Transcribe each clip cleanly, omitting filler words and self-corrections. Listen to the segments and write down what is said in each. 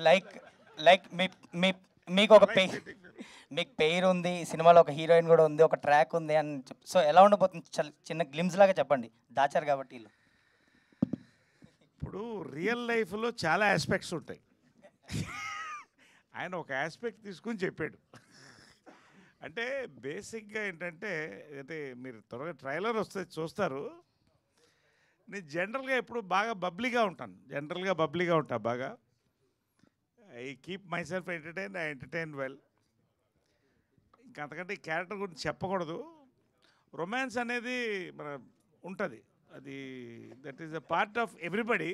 Like like మీ మీ మీకు ఒక మీకు పేరు ఉంది, సినిమాలో ఒక హీరోయిన్ కూడా ఉంది, ఒక ట్రాక్ ఉంది అని సో ఎలా ఉండబోతుంది చిన్న గ్లిమ్స్ లాగా చెప్పండి, దాచారు కాబట్టి వీళ్ళు. ఇప్పుడు రియల్ లైఫ్లో చాలా ఆస్పెక్ట్స్ ఉంటాయి. ఆయన ఒక ఆస్పెక్ట్ తీసుకుని చెప్పాడు. అంటే బేసిక్గా ఏంటంటే, అంటే మీరు త్వరగా ట్రైలర్ వస్తే చూస్తారు. నేను జనరల్గా ఎప్పుడు బాగా బబ్లీగా ఉంటాను బాగా. I keep my self entertain, I entertain well. ఇంకా అంతకంటే ఈ క్యారెక్టర్ గురించి చెప్పకూడదు. రొమాన్స్ అనేది మన ఉంటుంది, అది that is a part of everybody,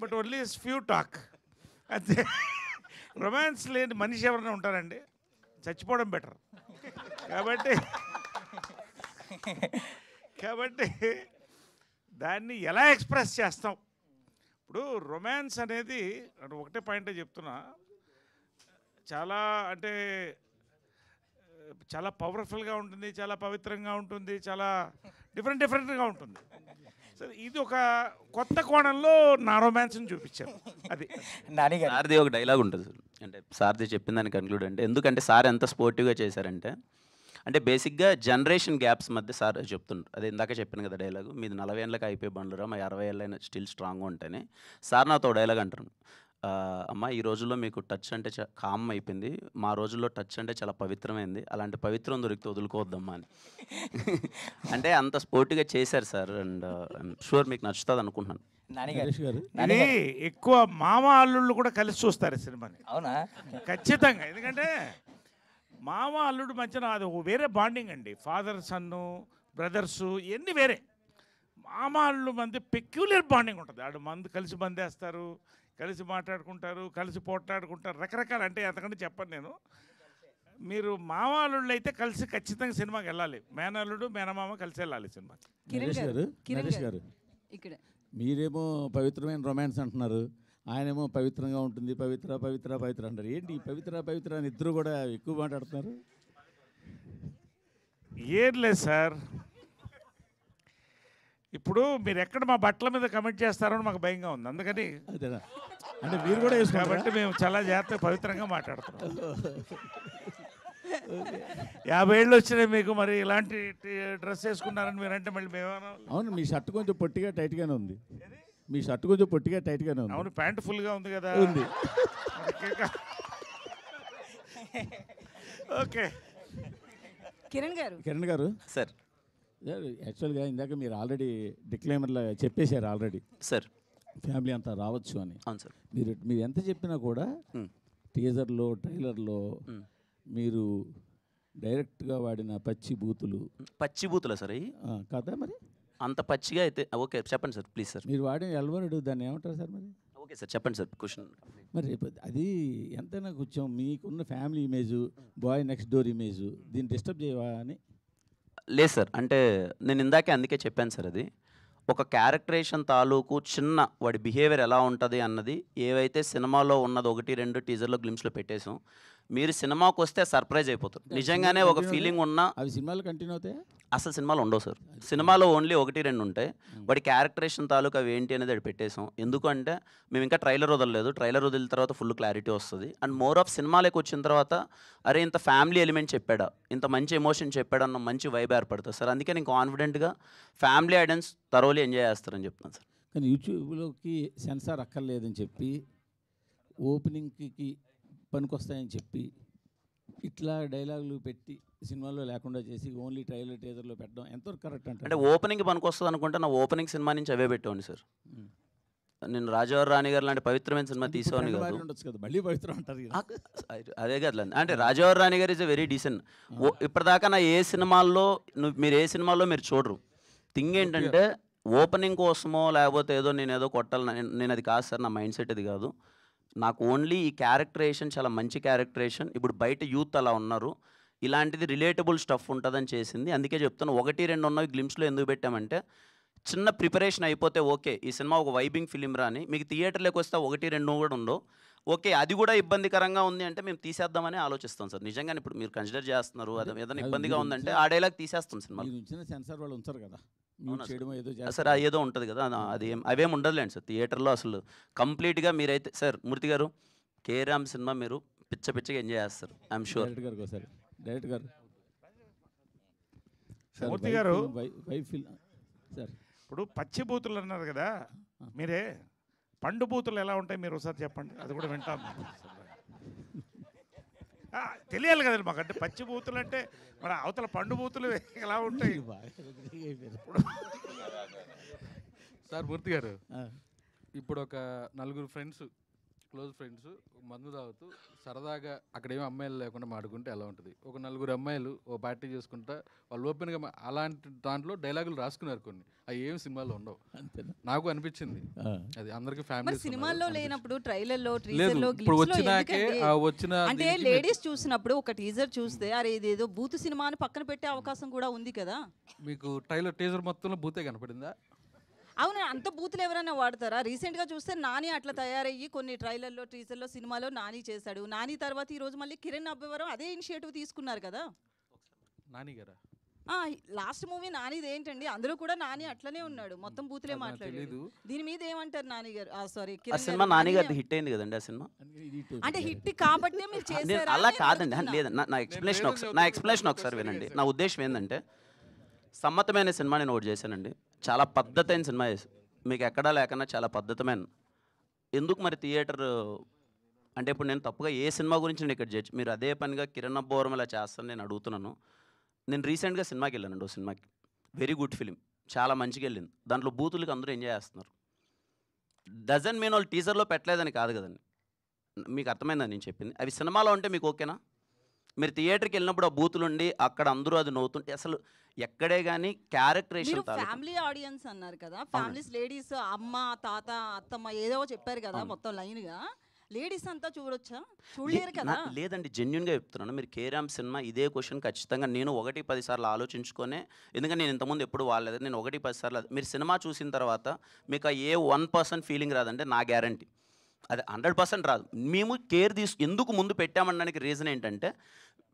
but only few talk అంతే. రొమాన్స్ లేని మనిషి ఎవరైనా ఉంటారండి? చచ్చిపోవడం బెటర్. కాబట్టి దాన్ని ఎలా ఎక్స్ప్రెస్ చేస్తాం? ఇప్పుడు రొమాన్స్ అనేది ఒకటే పాయింటే చెప్తున్నా, చాలా అంటే చాలా పవర్ఫుల్గా ఉంటుంది, చాలా పవిత్రంగా ఉంటుంది, చాలా డిఫరెంట్గా ఉంటుంది. సరే, ఇది ఒక కొత్త కోణంలో నా రొమాన్స్ని చూపించాను. అది సార్ది ఒక డైలాగ్ ఉంటుంది సార్, అంటే సార్ది చెప్పిందని కన్క్లూడ్ అంటే, ఎందుకంటే సార్ ఎంత స్పోర్టివ్గా చేశారంటే, అంటే బేసిక్గా జనరేషన్ గ్యాప్స్ మధ్య సార్ చెప్తుండ్రు. అదే ఇందాక చెప్పాను కదా డైలాగు, మీది 40 ఏళ్ళకి అయిపోయి బండ్లురా, మా 60 ఏళ్ళైనా స్టిల్ స్ట్రాంగ్గా ఉంటాయని. సార్ నాతో డైలాగ్ అంటారు, అమ్మ ఈ రోజుల్లో మీకు టచ్ అంటే కామ్ అయిపోయింది, మా రోజుల్లో టచ్ అంటే చాలా పవిత్రమైంది, అలాంటి పవిత్రం దొరికితే వదులుకోవద్దమ్మా అని. అంటే అంత స్పోర్టివ్గా చేశారు సార్, అండ్ షూర్ మీకు నచ్చుతుంది అనుకుంటున్నాను. ఇది ఎక్కువ మామ అల్లుళ్ళు కూడా కలిసి చూస్తారు సినిమాని. అవునా? ఖచ్చితంగా. ఎందుకంటే మామ అల్లుడు మధ్యన అది వేరే బాండింగ్ అండి. ఫాదర్ సన్ను, బ్రదర్సు ఇవన్నీ వేరే. మామ అల్లుడు మధ్య పెక్యులర్ బాండింగ్ ఉంటుంది. ఆడు మందు కలిసి బందేస్తారు, కలిసి మాట్లాడుకుంటారు, కలిసి పోట్లాడుకుంటారు, రకరకాల. అంటే అంతకంటే చెప్పను నేను. మీరు మామ అల్లుళ్ళు అయితే కలిసి ఖచ్చితంగా సినిమాకి వెళ్ళాలి. మేనల్లుడు మేనమామ కలిసి వెళ్ళాలి సినిమాకి. నరేష్ గారు మీరేమో పవిత్రమైన రొమాన్స్ అంటున్నారు, ఆయనేమో పవిత్రంగా ఉంటుంది, పవిత్ర పవిత్ర పవిత్ర అంటారు. ఏంటి పవిత్ర పవిత్ర అని ఇద్దరు కూడా ఎక్కువ మాట్లాడుతున్నారు? ఏం లేదు సార్, ఇప్పుడు మీరు ఎక్కడ మా బట్టల మీద కమెంట్ చేస్తారో మాకు భయంగా ఉంది. అందుకని అదేనా అంటే మీరు కూడా కాబట్టి మేము చాలా జాగ్రత్తగా పవిత్రంగా మాట్లాడుతున్నాం. 50 ఏళ్ళు వచ్చినాయి మీకు, మరి ఇలాంటి డ్రెస్ వేసుకున్నారని మీరంటే మళ్ళీ మేమేమన్నా? అవును, మీ షర్ట్ కొంచెం పొట్టిగా టైట్గానే ఉంది. మీ షర్ట్ కొంచెం పొట్టిగా టైట్గానే ఉంది. అవును, ప్యాంట్ ఫుల్గా ఉంది కదా. ఉంది. ఓకే. కిరణ్ గారు సార్, యాక్చువల్గా ఇందాక మీరు ఆల్రెడీ డిక్లైమర్లో చెప్పేశారు ఆల్రెడీ సార్ ఫ్యామిలీ అంతా రావచ్చు అని. అవును సార్. మీరు ఎంత చెప్పినా కూడా టీజర్లో ట్రైలర్లో మీరు డైరెక్ట్గా వాడిన పచ్చి బూతులా సార్ అవి కదా? మరి అంత పచ్చిగా అయితే ఓకే చెప్పండి సార్, ప్లీజ్ సార్. మీరు వాడిన ఎల్వరుడు దాన్ని ఏమంటారు సార్? మరి ఓకే సార్ చెప్పండి సార్ క్వశ్చన్. మరి అది ఎంతైనా కొంచెం మీకున్న family image, boy next door image దీన్ని డిస్టర్బ్ చేయవా అని? లేదు సార్, అంటే నేను ఇందాకే అందుకే చెప్పాను సార్, అది ఒక క్యారెక్టరేషన్ తాలూకు చిన్న వాడి బిహేవియర్ ఎలా ఉంటుంది అన్నది ఏవైతే సినిమాలో ఉన్నది 1-2 టీజర్లో గ్లిమ్స్లో పెట్టేసాం. మీరు సినిమాకి వస్తే సర్ప్రైజ్ అయిపోతారు. నిజంగానే ఒక ఫీలింగ్ ఉన్న అవి సినిమాలు కంటిన్యూ అవుతాయి. అసలు సినిమాలు ఉండవు సార్, సినిమాలో ఓన్లీ 1-2 ఉంటాయి. వాడి క్యారెక్టరేషన్ తాలూకు అవి ఏంటి అనేది అది పెట్టేసాం. ఎందుకంటే మేము ఇంకా ట్రైలర్ వదలలేదు, ట్రైలర్ వదిలిన తర్వాత ఫుల్ క్లారిటీ వస్తుంది. అండ్ మోర్ ఆఫ్ సినిమాలోకి వచ్చిన తర్వాత అరే ఇంత ఫ్యామిలీ ఎలిమెంట్ చెప్పాడా, ఇంత మంచి ఎమోషన్ చెప్పాడా అన్న మంచి వైబ్ ఏర్పడుతుంది సార్. అందుకే నేను కాన్ఫిడెంట్గా ఫ్యామిలీ ఆడియన్స్ థరోలీ ఎంజాయ్ చేస్తారని చెప్తాను సార్. కానీ యూట్యూబ్లోకి సెన్సార్ అక్కర్లేదని చెప్పి, ఓపెనింగ్కి పనికొస్తాయని చెప్పి ఇట్లా డైలాగులు పెట్టి సినిమాలో లేకుండా చేసి ఓన్లీ ట్రైలర్ టీజర్లో పెట్టడం ఎంతవరకు కరెక్ట్ అంటే ఓపెనింగ్ పనికొస్తుంది అనుకుంటే నా ఓపెనింగ్ సినిమా నుంచి అవే పెట్టేవాడిని సార్. నేను రాజావారి రాణి గారు లాంటి పవిత్రమైన సినిమా తీసేవాడిని కాదు. మళ్ళీ పవిత్రం అంటారు అదే కదా, అంటే రాజావారి రాణి గారు ఇస్ ఎ వెరీ డీసెంట్. ఇప్పటిదాకా నా ఏ సినిమాల్లో మీరు ఏ సినిమాల్లో మీరు చూడరు. థింగ్ ఏంటంటే ఓపెనింగ్ కోసమో లేకపోతే ఏదో నేను ఏదో కొట్టాలి, నేను అది కాదు సార్, నా మైండ్ సెట్ అది కాదు. నాకు ఓన్లీ ఈ క్యారెక్టరేషన్ చాలా మంచి క్యారెక్టరేషన్. ఇప్పుడు బయట యూత్ అలా ఉన్నారు, ఇలాంటిది రిలేటబుల్ స్టఫ్ ఉంటుందని చేసింది. అందుకే చెప్తాను 1-2 ఉన్నవి గ్లిమ్స్లో ఎందుకు పెట్టామంటే చిన్న ప్రిపరేషన్ అయిపోతే ఓకే ఈ సినిమా ఒక వైబింగ్ ఫిలిం రాని, మీకు థియేటర్లోకి వస్తే 1-2 కూడా ఉండవు. ఓకే అది కూడా ఇబ్బందికరంగా ఉంది అంటే మేము తీసేద్దామని ఆలోచిస్తాం సార్. నిజంగా ఇప్పుడు మీరు కన్సిడర్ చేస్తున్నారు అది ఏదైనా ఇబ్బందిగా ఉందంటే ఆ డైలాగ్ తీసేస్తాం సినిమా. సెన్సార్ వాళ్ళు ఉంచారు కదా, మ్యూట్ చేయడం ఏదో సార్ చేస్తారు. ఏదో ఉంటుంది కదా అది అవేం ఉండదులేండి సార్ థియేటర్లో అసలు కంప్లీట్గా మీరైతే సార్ మూర్తి గారు కేరామ్ సినిమా మీరు పిచ్చగా ఎంజాయ్ చేస్తారు ఐఎమ్ షూర్. డైరెక్టర్ గారికి ఒకసారి డైరెక్టర్ గారు సార్ మూర్తి గారు. వైఫ్ సార్ ఇప్పుడు పచ్చి బూతులు అన్నారు కదా మీరే, పండు బూతులు ఎలా ఉంటాయి మీరు ఒకసారి చెప్పండి, అది కూడా వింటాం. తెలియాలి కదండి మాకు, అంటే పచ్చి బూతులు అంటే మరి అవతల పండు బూతులు ఎలా ఉంటాయి? సార్ మూర్తి గారు, ఇప్పుడు ఒక నలుగురు ఫ్రెండ్స్, క్లోజ్ ఫ్రెండ్స్ మందు తాగుతూ సరదాగా అక్కడేమో అమ్మాయిలు లేకుండా మాడుకుంటే ఎలా ఉంటుంది? ఒక నలుగురు అమ్మాయిలు ఓ పార్టీ చేసుకుంటా వాళ్ళు ఓపెన్గా అలాంటి దాంట్లో డైలాగులు రాసుకున్నారు కొన్ని, అవి ఏం సినిమాలో ఉండవు. నాకు అనిపించింది అది అందరికి ఫ్యామిలీ సినిమాల్లో లేనప్పుడు ట్రైలర్లో లేదు. టీజర్లో ఇప్పుడు వచ్చినాకే వచ్చిన అంటే లేడీస్ చూసినప్పుడు ఒక టీజర్ చూస్తే అరే ఇదేదో బూతు సినిమా అని పక్కన పెట్టే అవకాశం కూడా ఉంది కదా. మీకు ట్రైలర్ టీజర్ మొత్తంలో బూతే కనపడిందా? అవును, అంత బూతులు ఎవరైనా వాడతారా? రీసెంట్గా చూస్తే నాని అట్లా తయారయ్యి కొన్ని ట్రైలర్లో టీజర్లో సినిమాలో నాని చేశాడు. నాని తర్వాత ఈరోజు మళ్ళీ కిరణ్ అబ్బవరం అదే ఇనిషియేటివ్ తీసుకున్నారు కదా. నాని గారా? లాస్ట్ మూవీ నానిది ఏంటండి, అందులో కూడా నాని అట్లనే ఉన్నాడు, మొత్తం బూతులే మాట్లాడాడు. దీని మీద ఏమంటారు నాని గారు? సారీ ఆ సినిమా నాని గారిది హిట్ అయింది కదండి ఆ సినిమా. అంటే హిట్ కాబట్టి మీరు చేశారా? అలా కాదండి, లేదు నా ఎక్స్ప్లెనేషన్ ఒకసారి వినండి. నా ఉద్దేశం ఏంటంటే సమ్మతమైన సినిమా నేను ఒకటి చేశానండి, చాలా పద్ధతైన సినిమా చేసి మీకు ఎక్కడా లేకన్నా చాలా పద్ధతమైన. ఎందుకు మరి థియేటర్ అంటే ఇప్పుడు నేను తప్పుగా ఏ సినిమా గురించి నేను ఇక్కడ జడ్జ్, మీరు అదే పనిగా కిరణ్ అబ్బవరం ఇలా చేస్తాను నేను అడుగుతున్నాను. నేను రీసెంట్గా సినిమాకి వెళ్ళానండి, ఓ సినిమాకి, వెరీ గుడ్ ఫిలిం, చాలా మంచిగా వెళ్ళింది. దాంట్లో బూతులకి అందరూ ఎంజాయ్ చేస్తున్నారు. డజన్ మీన్ వాళ్ళు టీజర్లో పెట్టలేదని కాదు కదండి, మీకు అర్థమైందని నేను చెప్పింది. అవి సినిమాలో ఉంటే మీకు ఓకేనా? మీరు థియేటర్కి వెళ్ళినప్పుడు ఆ బూతులు ఉండి అక్కడ అందరూ అది నవ్వుతుంటే అసలు ఎక్కడే కానీ క్యారెక్టరేషన్. ఫ్యామిలీ ఆడియన్స్ అన్నారు కదా, ఫ్యామిలీస్ లేడీస్ అమ్మ తాత అత్తమ్మ ఏదో చెప్పారు కదా మొత్తం లైన్ గా, లేడీస్ అంతా చూడొచ్చా? చూడలేరు కదా. లేదండి, జెన్యున్గా చెప్తున్నాను. మీరు కేరామ్ సినిమా ఇదే క్వశ్చన్ ఖచ్చితంగా నేను 1-10 సార్లు ఆలోచించుకొనే, ఎందుకంటే నేను ఇంతకుముందు ఎప్పుడు వాడలేదు, నేను 1-10 సార్లు మీరు సినిమా చూసిన తర్వాత మీకు ఏ 1% ఫీలింగ్ రాదంటే నా గ్యారంటీ అది 100% రాదు. మేము కేర్ ఎందుకు ముందు పెట్టామనడానికి రీజన్ ఏంటంటే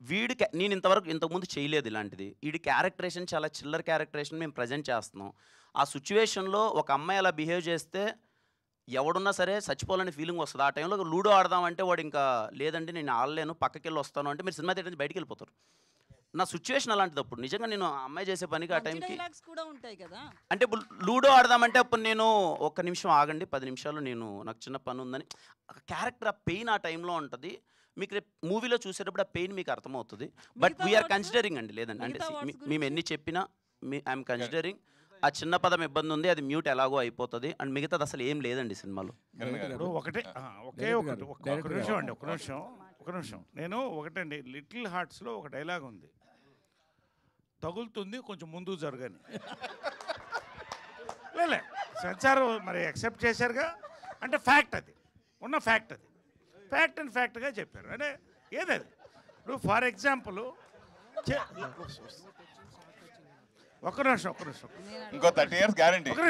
వీడికి నేను ఇంతకుముందు చేయలేదు ఇలాంటిది, వీడి క్యారెక్టరేషన్ చాలా చిల్లర క్యారెక్టరేషన్ మేము ప్రజెంట్ చేస్తున్నాం. ఆ సిచ్యువేషన్లో ఒక అమ్మాయి అలా బిహేవ్ చేస్తే ఎవడున్నా సరే చచ్చిపోవాలని ఫీలింగ్ వస్తుంది. ఆ టైంలో లూడో ఆడదామంటే వాడు ఇంకా లేదండి నేను ఆడలేను పక్కకి వెళ్ళి వస్తాను అంటే మీరు సినిమా థియేటర్ నుంచి బయటికి వెళ్ళిపోతారు. నా సిచ్యువేషన్ అలాంటిది. అప్పుడు నిజంగా నేను ఆ అమ్మాయి చేసే పనికి ఆ టైంకి అంటే ఇప్పుడు లూడో ఆడదామంటే అప్పుడు నేను 1 నిమిషం ఆగండి 10 నిమిషాలు నాకు చిన్న పని ఉందని క్యారెక్టర్ ఆ పెయిన్ ఆ టైంలో ఉంటుంది. మీకు రేపు మూవీలో చూసేటప్పుడు ఆ పెయిన్ మీకు అర్థమవుతుంది. బట్ వీఆర్ కన్సిడరింగ్ అండి, లేదండి అంటే మేము ఎన్ని చెప్పినా ఐఎమ్ కన్సిడరింగ్. ఆ చిన్న పదం ఇబ్బంది ఉంది, అది మ్యూట్ ఎలాగో అయిపోతుంది అండ్ మిగతాది అసలు ఏం లేదండి సినిమాలో. ఒక నిమిషం నేను ఒకటండి, లిటిల్ హార్ట్స్లో ఒక డైలాగ్ ఉంది, తగులుతుంది కొంచెం ముందుకు జరగని. లే సెన్సార్ మరి యాక్సెప్ట్ చేశారుగా, అంటే ఫ్యాక్ట్, అది ఉన్న ఫ్యాక్ట్, అది ఫ్యాక్ట్ అండ్ ఫ్యాక్ట్గా చెప్పారు. అంటే ఏదది ఇప్పుడు ఫర్ ఎగ్జాంపుల్ ఒక్క నిమిషం ఇంకో 30 years గ్యారంటీ. ఒక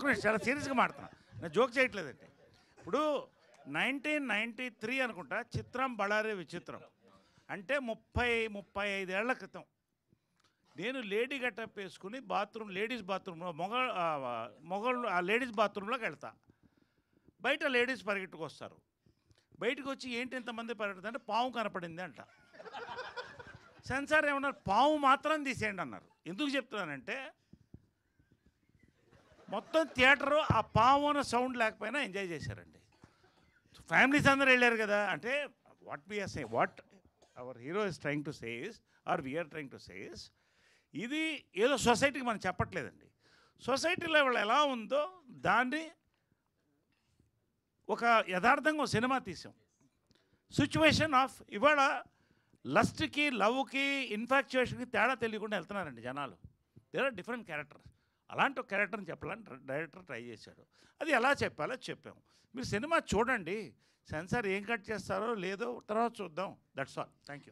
నిమిషం చాలా సీరియస్గా మాట్లాడుతున్నా, నేను జోక్ చేయట్లేదండి. ఇప్పుడు 1993 అనుకుంటా చిత్రం బళారే విచిత్రం అంటే 30-35 ఏళ్ల క్రితం నేను లేడీ గెటప్ వేసుకుని లేడీస్ బాత్రూంలో మొగళ్ళు ఆ లేడీస్ బాత్రూంలోకి వెళ్తా. బయట లేడీస్ పరిగెట్టుకు వస్తారు, బయటకు వచ్చి ఏంటి ఇంతమంది పరిగెడుతుంది అంటే పాము కనపడింది అంట. సెన్సార్ ఏమన్నారు, పాము మాత్రం తీసేయండి అన్నారు. ఎందుకు చెప్తున్నానంటే మొత్తం థియేటరు ఆ పాము అన్న సౌండ్ లేకపోయినా ఎంజాయ్ చేశారండి. ఫ్యామిలీస్ అందరూ వెళ్ళారు కదా. అంటే what our hero is trying to say is or we are trying to say is, ఇది ఏదో సొసైటీకి మనం చెప్పట్లేదండి. సొసైటీలో వాళ్ళు ఎలా ఉందో దాన్ని ఒక యథార్థంగా సినిమా తీసాం. సిచ్యువేషన్ ఆఫ్ ఇవాళ లస్ట్కి లవ్కి ఇన్ఫాక్చుయేషన్కి తేడా తెలియకుండా వెళ్తున్నారండి జనాలు. There are different characters. అలాంటి ఒక క్యారెక్టర్ని చెప్పాలని డైరెక్టర్ ట్రై చేశాడు. అది ఎలా చెప్పాలో చెప్పాము. మీరు సినిమా చూడండి, సెన్సార్ ఏం కట్ చేస్తారో లేదో తర్వాత చూద్దాం. That's all. Thank you.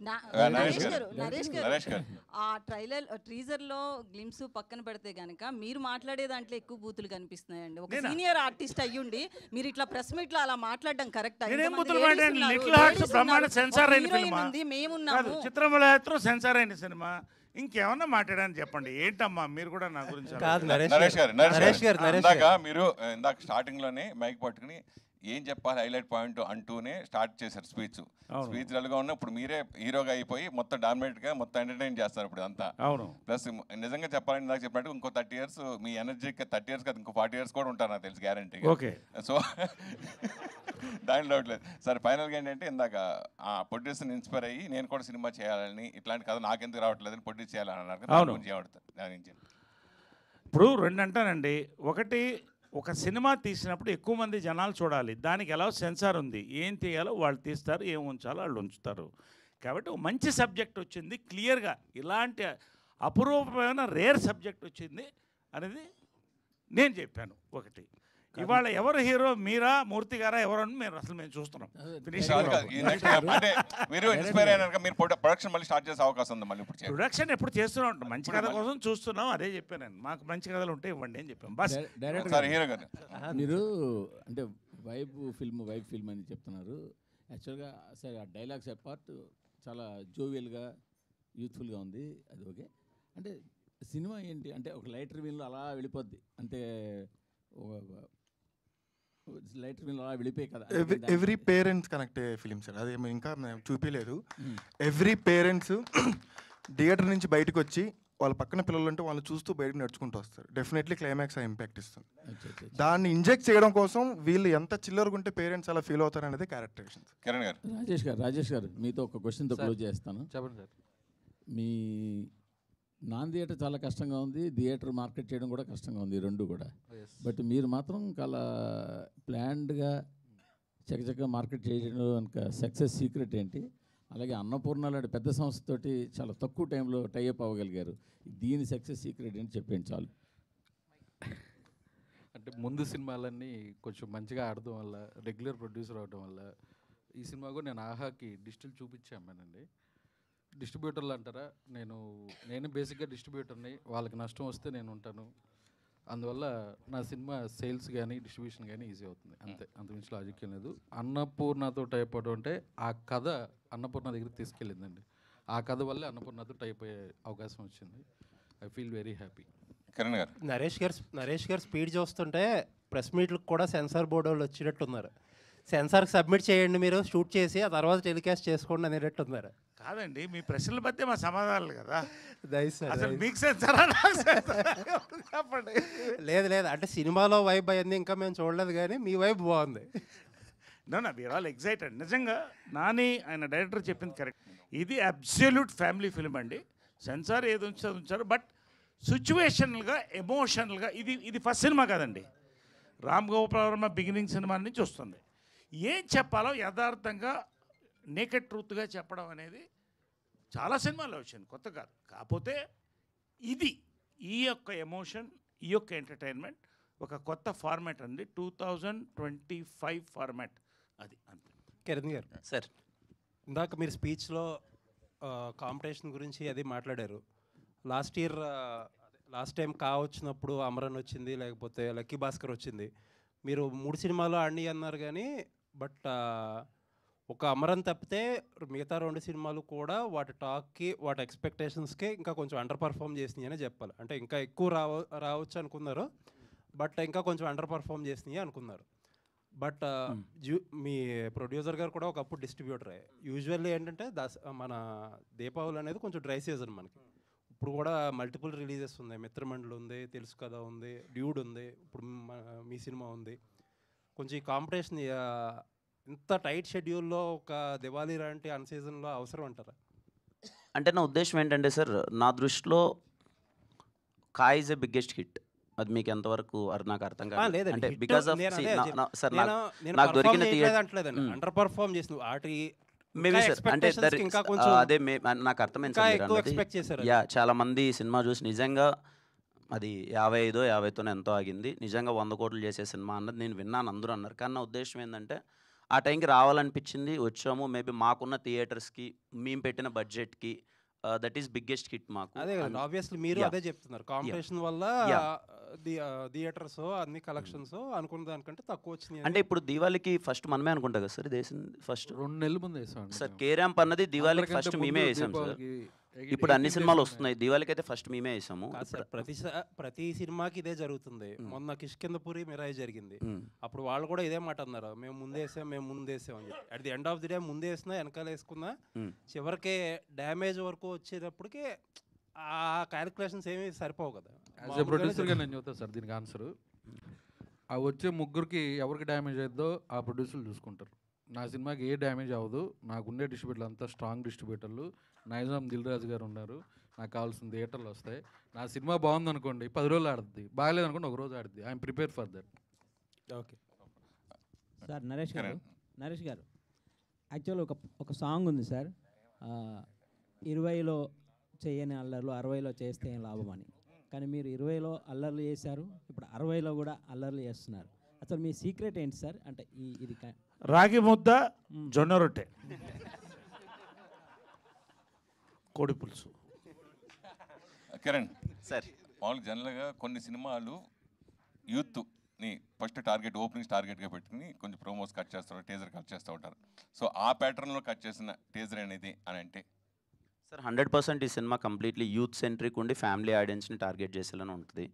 Naresh గారు, ఆ టీజర్లో గ్లిమ్స్ పక్కన పెడితే కనుక మీరు మాట్లాడే దాంట్లో ఎక్కువ బూతులు కనిపిస్తున్నాయండి. ఒక సీనియర్ ఆర్టిస్ట్ అయ్యుండి మీరు ఇట్లా ప్రెస్ మీట్లో అలా మాట్లాడడం కరెక్ట్? లిటిల్ హార్ట్స్ బ్రహ్మాండ సెన్సార్ అయిన ఫిల్మ్, చిత్రంలో సెన్సార్ అయిన సినిమా. ఇంకేమన్నా మాట్లాడని చెప్పండి. ఏంటమ్మా మీరు కూడా నా గురించి కాదు నరేష్ గారు నరేష్ ఇందాక గారు మీరు ఇందాక స్టార్టింగ్ లోనే మైక్ పట్టుకుని ఏం చెప్పాలి హైలైట్ పాయింట్ అంటూనే స్టార్ట్ చేశారు స్పీచ్. స్పీచ్ డల్గా ఉన్న ఇప్పుడు మీరే హీరోగా అయిపోయి మొత్తం డామినేట్ గా మొత్తం ఎంటర్టైన్ చేస్తారు ఇప్పుడు అంతా. అవును. ప్లస్ నిజంగా చెప్పాలని ఇందాక చెప్పినట్టు ఇంకో 30 years మీ ఎనర్జీకి 30 years కాదు ఇంకో 40 years కూడా ఉంటారు నాకు తెలుసు గ్యారంటీ. ఓకే. సో దాని డౌట్ లేదు సార్. ఫైనల్గా ఏంటంటే ఇందాక ఆ ప్రొడ్యూసర్ని ఇన్స్పైర్ అయ్యి నేను కూడా సినిమా చేయాలని ఇట్లాంటి కథ నాకెందుకు రావట్లేదని ప్రొడ్యూస్ చేయాలని అన్నారు. అవును. దాని నుంచి ఇప్పుడు రెండు అంటానండి. ఒకటి, ఒక సినిమా తీసినప్పుడు ఎక్కువ మంది జనాలు చూడాలి. దానికి ఎలా సెన్సార్ ఉంది, ఏం తీయాలో వాళ్ళు తీస్తారు, ఏం ఉంచాలో వాళ్ళు ఉంచుతారు. కాబట్టి ఒక మంచి సబ్జెక్ట్ వచ్చింది క్లియర్గా, ఇలాంటి అపురూపమైన రేర్ సబ్జెక్ట్ వచ్చింది అనేది నేను చెప్పాను. ఒకటి, ఇవాళ ఎవరు హీరో, మీరా మూర్తి గారా ఎవరని మేము చూస్తున్నాం. అంటే మీరు ఇన్స్పైర్ అయినాక మీరు ప్రొడక్షన్ మళ్ళీ స్టార్ట్ చేసే అవకాశం ఉంది. మళ్ళీ ఇప్పుడు ప్రొడక్షన్ ఎప్పుడు చేస్తూనే ఉంటాం. మంచి కథ కోసం చూస్తున్నాం. అదే చెప్పాను నేను. మాకు మంచి కథలు ఉంటే ఇవ్వండి అని చెప్పాను. బస్ సార్ హీరో గారు మీరు అంటే వైబ్ ఫిల్మ్ అని చెప్తున్నారు. యాక్చువల్గా సరే ఆ డైలాగ్స్ అపార్ట్ చాలా జోవియల్గా యూత్ఫుల్గా ఉంది. అది ఓకే. అంటే సినిమా ఏంటి అంటే ఒక లైటర్ వీల్లో అలా వెళ్ళిపోద్ది. అంటే లైటర్ వీళ్ళు అలా వెళ్ళిపోయి కదా. ఎవ్రీ పేరెంట్స్ కనెక్ట్ అయ్యే ఫిలిం సార్. అది ఇంకా చూపించలేదు. ఎవ్రీ పేరెంట్స్ థియేటర్ నుంచి బయటకు వచ్చి వాళ్ళ పక్కన పిల్లలు ఉంటే వాళ్ళు చూస్తూ బయటకు నడుచుకుంటూ వస్తారు. డెఫినెట్లీ క్లైమాక్స్ ఆ ఇంపాక్ట్ ఇస్తుంది. దాన్ని ఇంజెక్ట్ చేయడం కోసం వీళ్ళు ఎంత చిల్లరగా ఉంటే పేరెంట్స్ అలా ఫీల్ అవుతారు అనేది క్యారెక్టరేషన్. కిరణ్ గారు, రాజేష్ గారు మీతో ఒక క్వశ్చన్తో క్లోజ్ చేస్తాను. చెప్పండి సార్. మీ నాన్ థియేటర్ చాలా కష్టంగా ఉంది, థియేటర్ మార్కెట్ చేయడం కూడా కష్టంగా ఉంది, రెండు కూడా. బట్ మీరు మాత్రం చాలా ప్లాన్డ్గా చక్కచక్క మార్కెట్ చేయడం కనుక సక్సెస్ సీక్రెట్ ఏంటి? అలాగే అన్నపూర్ణ లాంటి పెద్ద సంస్థతోటి చాలా తక్కువ టైంలో టైఅప్ అవ్వగలిగారు. దీని సక్సెస్ సీక్రెట్ ఏంటి చెప్పండి చాలు. అంటే ముందు సినిమాలన్నీ కొంచెం మంచిగా ఆడడం వల్ల, రెగ్యులర్ ప్రొడ్యూసర్ అవడం వల్ల, ఈ సినిమా కూడా నేను ఆహాకి డిజిటల్ చూపించామేనండి. డిస్ట్రిబ్యూటర్లు అంటారా, నేను బేసిక్గా డిస్ట్రిబ్యూటర్ని. వాళ్ళకి నష్టం వస్తే నేను ఉంటాను. అందువల్ల నా సినిమా సేల్స్ కానీ డిస్ట్రిబ్యూషన్ కానీ ఈజీ అవుతుంది. అంతే, అంతకుమించి లాజిక్ ఏం లేదు. అన్నపూర్ణతో టైప్ అవడం అంటే ఆ కథ అన్నపూర్ణ దగ్గరికి తీసుకెళ్ళిందండి. ఆ కథ వల్లే అన్నపూర్ణతో టైప్ అయ్యే అవకాశం వచ్చింది. I feel very happy. Kiran గారు, నరేష్ గారు స్పీడ్ చూస్తుంటే ప్రెస్ మీట్లకు కూడా సెన్సార్ బోర్డు వాళ్ళు వచ్చినట్టున్నారు. సెన్సార్కి సబ్మిట్ చేయండి, మీరు షూట్ చేసి ఆ తర్వాత టెలికాస్ట్ చేసుకోండి అనేటట్టున్నారు. కాదండి, మీ ప్రశ్నల మధ్య మా సమాధానాలు కదా. అసలు మీకు సెన్సారా చెప్పండి. లేదు అంటే సినిమాలో వైబ్ అయింది ఇంకా మేము చూడలేదు, కానీ మీ వైబ్ బాగుంది. నా వీఆర్ ఆల్ ఎక్సైటెడ్. నిజంగా నాని ఆయన డైరెక్టర్ చెప్పింది కరెక్ట్. ఇది అబ్సల్యూట్ ఫ్యామిలీ ఫిల్మ్ అండి. సెన్సార్ ఏది ఉంచారు, బట్ సిచ్యువేషనల్గా ఎమోషనల్గా ఇది ఫస్ట్ సినిమా కాదండి. రామ్ గోపాల్ వర్మ బిగినింగ్ సినిమా నుంచి వస్తుంది. ఏం చెప్పాలో యథార్థంగా నేకెడ్ ట్రూత్గా చెప్పడం అనేది చాలా సినిమాల్లో వచ్చింది, కొత్త కాదు. కాకపోతే ఈ యొక్క ఎమోషన్, ఈ యొక్క ఎంటర్టైన్మెంట్ ఒక కొత్త ఫార్మాట్ అండి. 2025 ఫార్మాట్ అది. అంతే. కిరణ్ గారు సార్, ఇందాక మీరు స్పీచ్లో కాంపిటీషన్ గురించి అది మాట్లాడారు. లాస్ట్ టైం వచ్చినప్పుడు అమరన్ వచ్చింది, లేకపోతే లక్కీ భాస్కర్ వచ్చింది. మీరు 3 సినిమాలు ఆడిని అన్నారు, కానీ బట్ ఒక అమరన్ తప్పితే మిగతా 2 సినిమాలు కూడా వాటి టాక్కి, వాటి ఎక్స్పెక్టేషన్స్కి ఇంకా కొంచెం అండర్ పర్ఫామ్ చేసినాయి అనే చెప్పాలి. అంటే ఇంకా ఎక్కువ రావచ్చు అనుకున్నారు, బట్ ఇంకా కొంచెం అండర్ పర్ఫామ్ చేసినాయి అనుకున్నారు. బట్ మీ ప్రొడ్యూసర్ గారు కూడా ఒకప్పుడు డిస్ట్రిబ్యూటరే. యూజువల్లీ ఏంటంటే మన దీపావళి అనేది కొంచెం డ్రై సీజన్ మనకి. ఇప్పుడు కూడా మల్టిపుల్ రిలీజెస్ ఉన్నాయి. మిత్రమండలి ఉంది, తెలుసు కదా ఉంది, డ్యూడ్ ఉంది, ఇప్పుడు మీ సినిమా ఉంది. కొంచెం ఈ కాంపిటీషన్ ఇంత టైట్ షెడ్యూల్లో ఒక దివాళీ లాంటి అన్ సీజన్లో అవసరం అంటారా? అంటే నా ఉద్దేశం ఏంటంటే సార్, నా దృష్టిలో కాయ్ ఈజ్ ఎ బిగ్గెస్ట్ హిట్. అది మీకు ఎంతవరకు నాకు అర్థం కాదు. అంటే బికాస్ ఆఫ్ సార్ నాకు దొరికిన అండర్ పర్ఫామ్ చేసిన వాటి మేబీ సార్, అంటే అదే నాకు అర్థమైంది సార్. యా, చాలా మంది సినిమా చూసి నిజంగా అది 55-50తోనే ఎంతో ఆగింది, నిజంగా 100 కోట్లు చేసే సినిమా అన్నది నేను విన్నాను, అందరూ అన్నారు. కానీ నా ఉద్దేశం ఏంటంటే ఆ టైంకి రావాలనిపించింది, వచ్చాము. మేబీ మాకున్న థియేటర్స్కి, మేము పెట్టిన బడ్జెట్కి దట్ ఈస్ బిగ్గెస్ట్ హిట్ మాకు. అదే ఆబ్వియస్లీ మీరు అదే చెప్తున్నారు. కాంపిటీషన్ వల్ల థియేటర్స్ అన్ని కలెక్షన్స్ అనుకున్న దానికంటే తక్కువ వచ్చింది. అంటే ఇప్పుడు దివాళీకి ఫస్ట్ మనమే అనుకుంటా కదా సార్, ఇది వేసింది ఫస్ట్ 2 నెలల ముందు వేసాం సార్. కేరాంప్ అన్నది దివాళీకి ఫస్ట్ మేమే వేసాం సార్. ఇప్పుడు అన్ని సినిమాలు వస్తున్నాయి. దివాళీకి అయితే ఫస్ట్ మేమే వేసాము. కాదు సార్, ప్రతి సినిమాకి ఇదే జరుగుతుంది. మొన్న కిష్కిందపురి మిరాయి జరిగింది, అప్పుడు వాళ్ళు కూడా ఇదే మాట అన్నారు, మేము ముందేసాం అని చెప్పి. At the end of the day ముందే వేసినా వెనకాల వేసుకున్నా చివరికి డ్యామేజ్ వరకు వచ్చేటప్పటికి ఆ క్యాలిక్యులేషన్స్ ఏమీ సరిపోవు కదా. యాజ్ ఎ ప్రొడ్యూసర్గా నేను చెప్తాను సార్ దీనికి ఆన్సర్. ఆ వచ్చే ముగ్గురికి ఎవరికి డ్యామేజ్ అవుతుందో ఆ ప్రొడ్యూసర్లు చూసుకుంటారు. నా సినిమాకి ఏ డ్యామేజ్ అవ్వదు, నాకు ఉండే డిస్ట్రిబ్యూటర్లు అంతా స్ట్రాంగ్ డిస్ట్రిబ్యూటర్లు. నైజాం దిల్ రాజు గారు ఉన్నారు, నాకు కావాల్సిన థియేటర్లు వస్తాయి. నా సినిమా బాగుందనుకోండి 10 రోజులు ఆడుద్ది, బాగలేదనుకోండి 1 రోజు ఆడుద్ది. I'm prepare for that. Okay sir Naresh garu actual ఒక సాంగ్ ఉంది సార్, 20లో చేయని అల్లర్లు 60లో చేస్తే ఏం లాభం అని. కానీ మీరు 20లో అల్లర్లు చేశారు, ఇప్పుడు 60లో కూడా అల్లర్లు చేస్తున్నారు. అసలు మీ సీక్రెట్ ఏంటి సార్? అంటే ఇది రాగి ముద్ద, జొన్న రొట్టె, కోడి పులుసు. కిరణ్ సార్, మామూలుగా జనరల్గా కొన్ని సినిమాలు యూత్ని ఫస్ట్ టార్గెట్, ఓపెనింగ్స్ టార్గెట్గా పెట్టుకుని కొంచెం ప్రోమోస్ కట్ చేస్తారు, టీజర్ కట్ చేస్తూ ఉంటారు. సో ఆ ప్యాటర్న్లో కట్ చేసిన టీజర్ అనేది అని అంటే సార్ 100% ఈ సినిమా కంప్లీట్లీ యూత్ సెంట్రిక్ ఉండి ఫ్యామిలీ ఆడియన్స్ని టార్గెట్ చేసేలానే ఉంటుంది.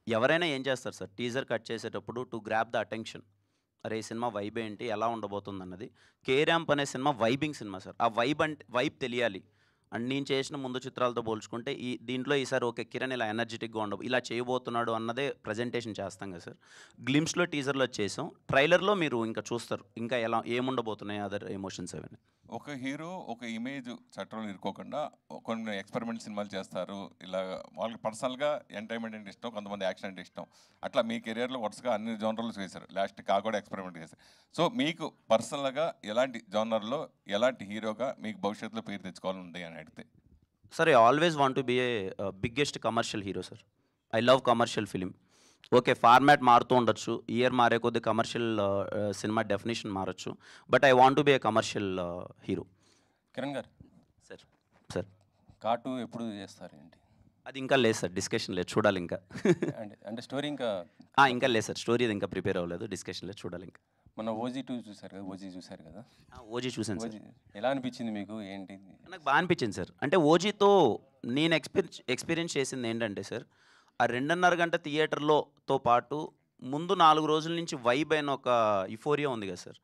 ఎవరైనా ఏం చేస్తారు సార్, టీజర్ కట్ చేసేటప్పుడు టు గ్రాప్ ద అటెన్షన్, అరే ఈ సినిమా వైబ్ ఏంటి, ఎలా ఉండబోతుంది అన్నది. కే ర్యాంప్ అనే సినిమా వైబింగ్ సినిమా సార్. ఆ వైబ్ తెలియాలి. అండ్ నేను చేసిన ముందు చిత్రాలతో పోల్చుకుంటే దీంట్లో ఈసారి ఓకే కిరణ్ ఇలా ఎనర్జెటిక్గా ఉండవు, ఇలా చేయబోతున్నాడు అన్నదే ప్రజెంటేషన్ చేస్తాం కదా సార్. గ్లిమ్స్లో టీజర్లో చేసాం, ట్రైలర్లో మీరు ఇంకా చూస్తారు ఇంకా ఎలా ఏముండబోతున్నాయి అదర్ ఎమోషన్స్ అవన్నీ. ఒక హీరో ఒక ఇమేజ్ చట్టంలో ఇరుకోకుండా కొన్ని ఎక్స్పెరిమెంట్ సినిమాలు చేస్తారు. ఇలా వాళ్ళకి పర్సనల్గా ఎంటర్టైన్మెంట్ అంటే ఇష్టం, కొంతమంది యాక్షన్ అంటే ఇష్టం. అట్లా మీ కెరియర్లో వరుసగా అన్ని జోనర్లు చేశారు, లాస్ట్ కూడా ఎక్స్పెరిమెంట్ చేశారు. సో మీకు పర్సనల్గా ఎలాంటి జోనర్లో ఎలాంటి హీరోగా మీకు భవిష్యత్తులో పేరు తెచ్చుకోవాలని ఉంది అని అడిగితే? Sir, I always want to be a biggest commercial hero sir. I love commercial film. Okay format మారుతూ ఉండొచ్చు, ఇయర్ మారే కొద్ది కమర్షియల్ సినిమా డెఫినేషన్ మారచ్చు, but I want to be a commercial hero. Kiran garu sir cart ఎప్పుడు చేస్తారు ఏంటి? అది ఇంకా లేదు సార్, డిస్కషన్ లేదు, చూడాలి ఇంకా. అంటే స్టోరీ ఇంకా లేదు సార్, స్టోరీ ఇంకా ప్రిపేర్ అవ్వలేదు, డిస్కషన్ లేదు, చూడాలి ఇంకా. మన OG2 చూసారు కదా, ఓజీ చూసారు కదా? ఓజీ చూసాను సార్. ఎలా అనిపించింది మీకు, ఏంటి? నాకు బాగా అనిపించింది సార్. అంటే ఓజీతో నేను ఎక్స్పీరియన్స్ చేసింది ఏంటంటే సార్, ఆ 2.5 గంట థియేటర్లోతో పాటు ముందు 4 రోజుల నుంచి వైబ్ అయిన ఒక యుఫోరియా ఉంది కదా సార్.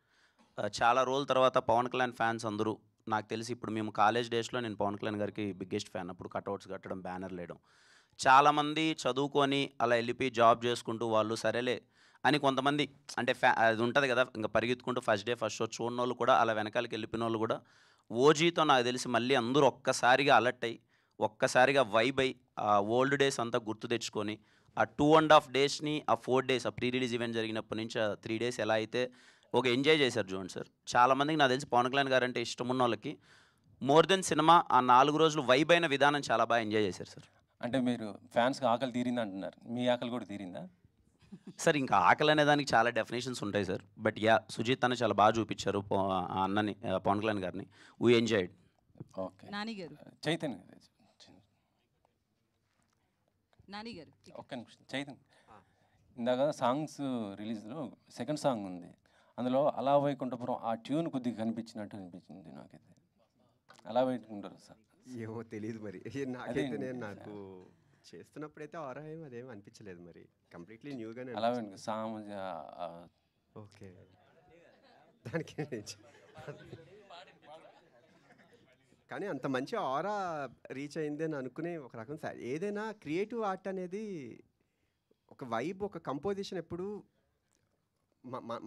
చాలా రోజుల తర్వాత పవన్ కళ్యాణ్ ఫ్యాన్స్ అందరూ, నాకు తెలిసి ఇప్పుడు మేము కాలేజ్ డేస్లో నేను పవన్ కళ్యాణ్ గారికి బిగ్గెస్ట్ ఫ్యాన్. అప్పుడు కట్అవుట్స్ కట్టడం, బ్యానర్లు వేయడం, చాలామంది చదువుకొని అలా వెళ్ళిపోయి జాబ్ చేసుకుంటూ వాళ్ళు సరేలే అని కొంతమంది అంటే అది ఉంటుంది కదా, ఇంకా పరిగెత్తుకుంటూ ఫస్ట్ డే ఫస్ట్ షో చూడని వాళ్ళు కూడా అలా వెనకాలకి వెళ్ళిపోయిన వాళ్ళు కూడా ఓజీతో నాకు తెలిసి మళ్ళీ అందరూ ఒక్కసారిగా అలర్ట్ అయ్యి ఒక్కసారిగా వైబ్ అయ్యి ఆ ఓల్డ్ డేస్ అంతా గుర్తు తెచ్చుకొని ఆ 2.5 డేస్ని ఆ 4 డేస్ ఆ ప్రీ రిలీజ్ ఈవెంట్ జరిగినప్పటి నుంచి ఆ 3 డేస్ ఎలా అయితే ఒక ఎంజాయ్ చేశారు చూడండి సార్. చాలామందికి నాకు తెలిసి పవన్ కళ్యాణ్ గారు అంటే ఇష్టం ఉన్న వాళ్ళకి మోర్ దెన్ సినిమా ఆ 4 రోజులు వైబ్ అయిన విధానం చాలా బాగా ఎంజాయ్ చేశారు సార్. అంటే మీరు ఫ్యాన్స్కి ఆకలి తీరింది అంటున్నారు, మీ ఆకలి కూడా తీరిందా సార్? ఇంకా ఆకలి అనే దానికి చాలా డెఫినేషన్స్ ఉంటాయి సార్, బట్ సుజిత్ అన్న చాలా బాగా చూపించారు ఆ అన్నని, పవన్ కళ్యాణ్ గారిని. We enjoyed. ఓకే చైతన్య ఒక్క నిమిషం. చైతన్య ఇందాక సాంగ్స్ రిలీజ్లో సెకండ్ సాంగ్ ఉంది, అందులో అలా వైకుంఠపురం ఆ ట్యూన్ కొద్దిగా కనిపించినట్టు అనిపించింది నాకైతే. అలా వైకుంటారు సార్? ఏమో తెలియదు మరి, నాకైతే నాకు చేస్తున్నప్పుడైతే ఆరా ఏం అదేం అనిపించలేదు, మరి కంప్లీట్లీ న్యూగానే అలా సాంగ్. ఓకే దానికి కానీ అంత మంచి ఆరా రీచ్ అయింది అని అనుకునే ఒక రకం ఏదైనా క్రియేటివ్ ఆర్ట్ అనేది ఒక వైబ్, ఒక కంపోజిషన్ ఎప్పుడు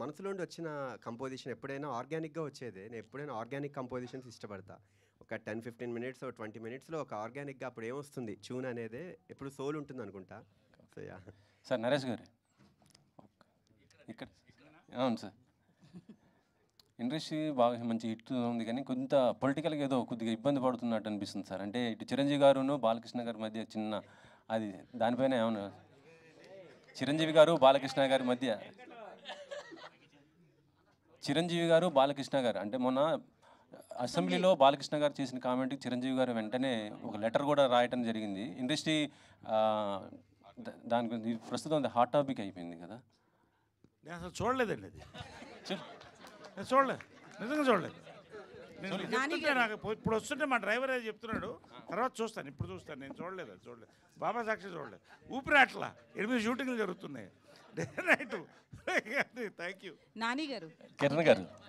మనసులోండి వచ్చిన కంపోజిషన్ ఎప్పుడైనా ఆర్గానిక్గా వచ్చేదే. నేను ఎప్పుడైనా ఆర్గానిక్ కంపోజిషన్స్ ఇష్టపడతా. ఒక 10-15 మినిట్స్ 20 మినిట్స్లో ఒక ఆర్గానిక్గా అప్పుడు ఏమొస్తుంది ట్యూన్ అనేది ఎప్పుడు సోల్ ఉంటుంది అనుకుంటా. సో సార్ నరేష్ గారు ఇక్కడ అవును సార్, ఇండస్ట్రీ బాగా మంచి హిట్ ఉంది కానీ కొంత పొలిటికల్గా ఏదో కొద్దిగా ఇబ్బంది పడుతున్నట్టు అనిపిస్తుంది సార్. అంటే ఇటు చిరంజీవి గారును బాలకృష్ణ గారి మధ్య చిన్న అది దానిపైన ఏమన్నా, చిరంజీవి గారు బాలకృష్ణ గారి మధ్య, చిరంజీవి గారు బాలకృష్ణ గారు అంటే మొన్న అసెంబ్లీలో బాలకృష్ణ గారు చేసిన కామెంట్కి చిరంజీవి గారు వెంటనే ఒక లెటర్ కూడా రాయటం జరిగింది. ఇండస్ట్రీ దాని గురించి ప్రస్తుతం అది హాట్ టాపిక్ అయిపోయింది కదా. నేను అసలు చూడలేదండి అది, నేను చూడలేదు, నిజంగా చూడలేదు. నేను చెప్తుంటే నాకు ఇప్పుడు వస్తుంటే మా డ్రైవర్ అది చెప్తున్నాడు, తర్వాత చూస్తాను, ఇప్పుడు చూస్తాను. నేను చూడలేదు బాబా సాక్షి చూడలేదు. ఊపిరి అట్లా 8 షూటింగ్లు జరుగుతున్నాయి నైట్. Thank you. నాని గారు.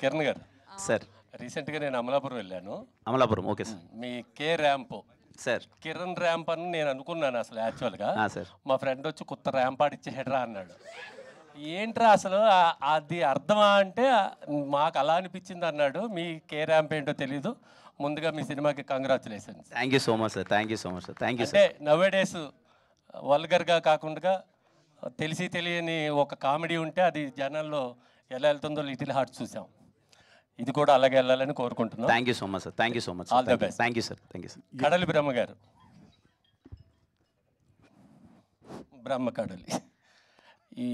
కిరణ్ గారు సార్, రీసెంట్గా నేను అమలాపురం వెళ్ళాను. Amalapuram, okay sir. మీ K ramp sir, Kiran ramp అని నేను అనుకున్నాను అసలు యాక్చువల్గా. సార్, మా ఫ్రెండ్ వచ్చి కొత్త ర్యాంప్ ఆడిచ్చేహెడ్రా అన్నాడు. ఏంట్రా అసలు అది అర్థమా అంటే మాకు అలా అనిపించింది అన్నాడు. మీ కే ర్యాంప్ ఏంటో తెలీదు. ముందుగా మీ సినిమాకి congratulations. Thank you so much sir. Thank you so much sir. Thank you అంటే సార్. నవేడేస్ వల్గర్గా కాకుండా తెలిసి తెలియని ఒక కామెడీ ఉంటే అది జనాల్లో ఎలా వెళ్తుందో లిటిల్ హార్ట్స్ చూసాం. ఇది కూడా అలాగే వెళ్ళాలని కోరుకుంటున్నాం. Thank you so much sir. Thank you so much. All the best. Thank you sir. Thank you sir. కడలి బ్రహ్మ గారు. బ్రహ్మ కడలి ఈ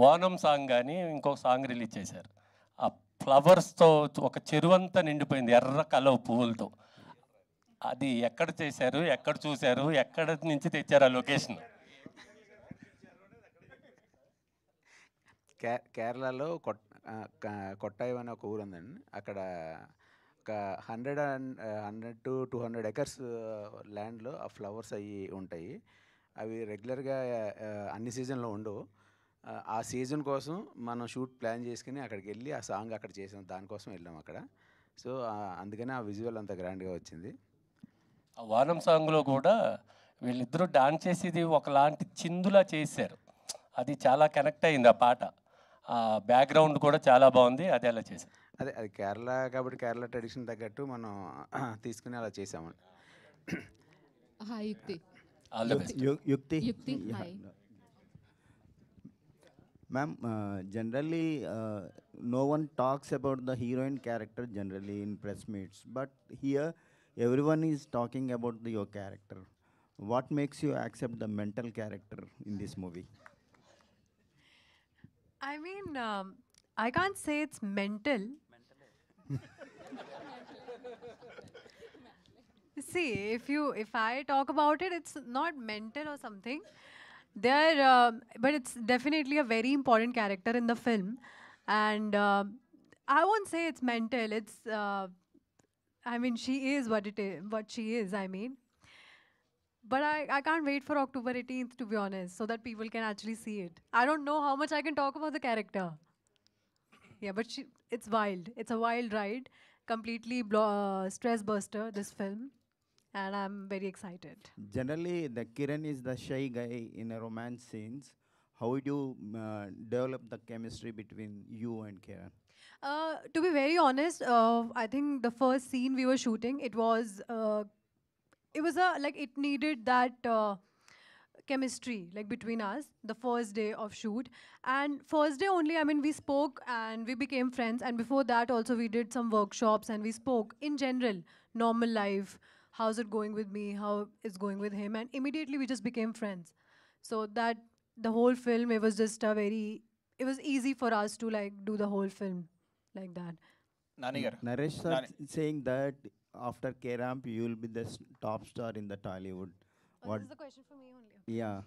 ఓనం సాంగ్ కానీ ఇంకొక సాంగ్ రిలీజ్ చేశారు. ఆ ఫ్లవర్స్తో ఒక చెరువంతా నిండిపోయింది ఎర్ర కలవ పువ్వులతో. అది ఎక్కడ చేశారు, ఎక్కడ చూశారు, ఎక్కడ నుంచి తెచ్చారు ఆ లొకేషన్? కేరళలో కొట్టాయం అనే ఒక ఊరు ఉందండి. అక్కడ ఒక 100 to 200 ఎకర్స్ ల్యాండ్లో ఆ ఫ్లవర్స్ అవి ఉంటాయి. అవి రెగ్యులర్గా అన్ని సీజన్లో ఉండవు. ఆ సీజన్ కోసం మనం షూట్ ప్లాన్ చేసుకుని అక్కడికి వెళ్ళి ఆ సాంగ్ అక్కడ చేసాం. దానికోసం వెళ్ళాం అక్కడ. సో అందుకని ఆ విజువల్ అంత గ్రాండ్గా వచ్చింది. ఆ వానం సాంగ్లో కూడా వీళ్ళిద్దరూ డాన్స్ చేసేది ఒకలాంటి చిందులా చేశారు. అది చాలా కనెక్ట్ అయింది ఆ పాట. ఆ బ్యాక్గ్రౌండ్ కూడా చాలా బాగుంది. అది అలా చేశారు. అది కేరళ కాబట్టి కేరళ ట్రెడిషన్ తగ్గట్టు మనం తీసుకుని అలా చేసామండి. హాయ్ యుక్తి. All the best. యుక్తి hi. Ma'am, generally no one talks about the heroine character generally in press meets, but here everyone is talking about your character. What makes you accept the mental character in this movie? I mean, I can't say it's mental. See, if I talk about it, it's not mental or something. But it's definitely a very important character in the film, and I won't say it's mental. It's, I mean, she is what she is. I mean, but I can't wait for October 18th, to be honest, so that people can actually see it. I don't know how much I can talk about the character. Yeah, but it's wild. It's a wild ride, completely stress buster. This film. And I'm very excited. Generally, the Kiran is the shy guy in a romance scenes. How would you develop the chemistry between you and Kiran? To be very honest, I think the first scene we were shooting, it was like it needed that chemistry like between us. The first day of shoot, and first day only, I mean, we spoke and we became friends. And before that, also we did some workshops and we spoke in general, normal life. How's it going with me? How it's going with him? And immediately we just became friends. So that the whole film, it was just it was easy for us to like do the whole film like that. Naresh sir saying that after K-Ramp, you will be the top star in the Tollywood. This is the question for me only. Yeah.